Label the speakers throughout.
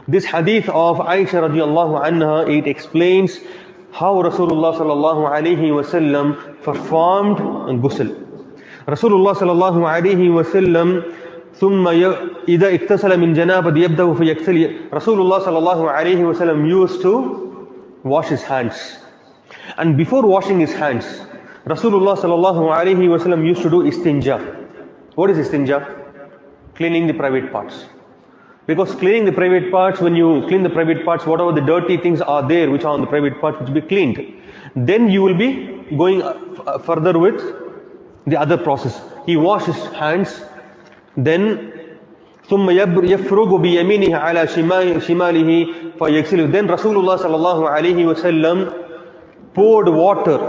Speaker 1: This hadith of Aisha radiallahu anha, it explains how Rasulullah sallallahu alayhi wasallam performed ghusl. Rasulullah sallallahu alayhi wasallam ثم إذا اغتسل من جنابة يبدأ فيغسل. Rasulullah sallallahu alayhi wasallam used to wash his hands, and before washing his hands, Rasulullah sallallahu alayhi wasallam used to do istinja. What is istinja? Cleaning the private parts. Because cleaning the private parts, when you clean the private parts, whatever the dirty things are there which are on the private parts, which will be cleaned, then you will be going further with the other process. He washes his hands, then ثم يفرغ بيمينه على شماله فيغسله. Then Rasulullah sallallahu alayhi wasallam poured water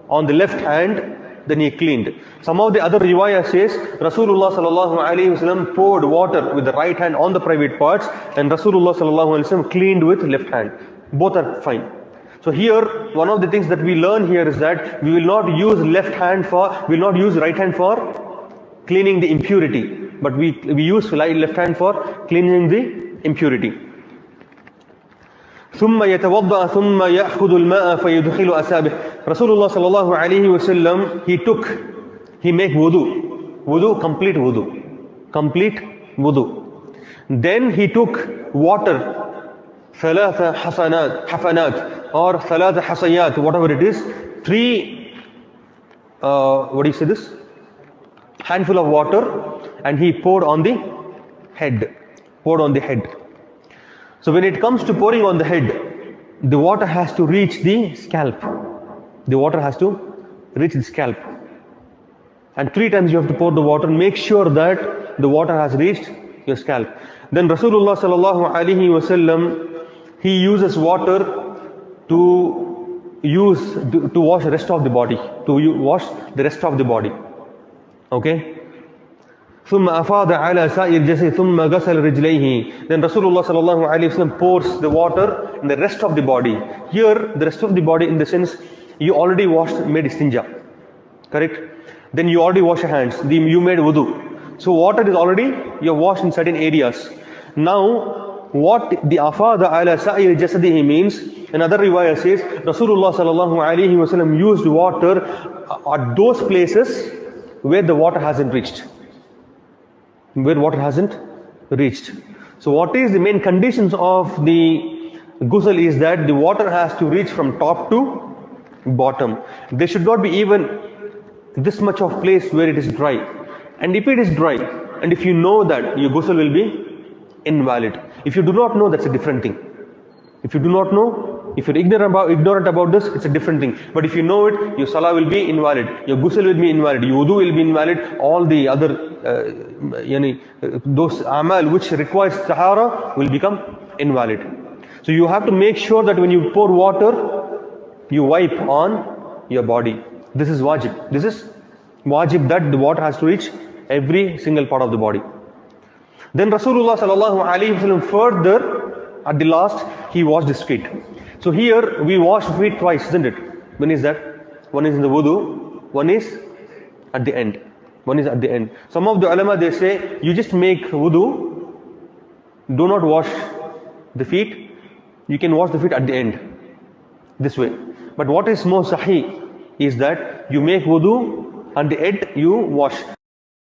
Speaker 1: on the left hand, then he cleaned. Some of the other riwayah says Rasulullah sallallahu alayhi wasallam poured water with the right hand on the private parts, and Rasulullah sallallahu alayhi wasallam cleaned with left hand. Both are fine. So here, one of the things that we learn here is that we will not use right hand for cleaning the impurity, but we use left hand for cleaning the impurity. ثم يتوضأ ثم يأخذ الماء فيدخل أصابعه. Rasulullah sallallahu alayhi wasallam, he make wudu, complete wudu. Then he took water, ثلاث حفنات or ثلاث حصيات, whatever it is, handful of water, and he poured on the head. So when it comes to pouring on the head, the water has to reach the scalp. And 3 times you have to pour the water. Make sure that the water has reached your scalp. Then Rasulullah sallallahu alaihi wasallam, he uses water to wash the rest of the body. Okay. ثم أفاض على سائر الجسد ثم غسل رجليه. Then Rasulullah sallallahu alaihi wasallam pours the water in the rest of the body. Here, the rest of the body, in the sense, you already made istinja, correct? Then you already wash your hands. You made wudu. So water is already, you washed in certain areas. Now, what the afada ala sa'ir jasadihi means, another riwayah says, Rasulullah sallallahu alaihi wasallam used water at those places where the water hasn't reached. So what is the main conditions of the ghusl is that the water has to reach from top to bottom. There should not be even this much of place where it is dry. And if it is dry, and if you know that, your ghusl will be invalid. If you do not know, that's a different thing. If you do not know, if you're ignorant about this, it's a different thing. But if you know it, your salah will be invalid, your ghusl will be invalid, your wudu will be invalid, all the other those amal which requires tahara will become invalid. So you have to make sure that when you pour water, you wipe on your body. This is wajib. That the water has to reach every single part of the body. Then Rasulullah sallallahu alaihi wasallam further, at the last, he washed his feet. So here we wash feet twice, isn't it? When is that? One is in the wudu, one is at the end. Some of the ulama, they say, you just make wudu, do not wash the feet. You can wash the feet at the end, this way. But what is more sahih is that you make wudu, and the end you wash.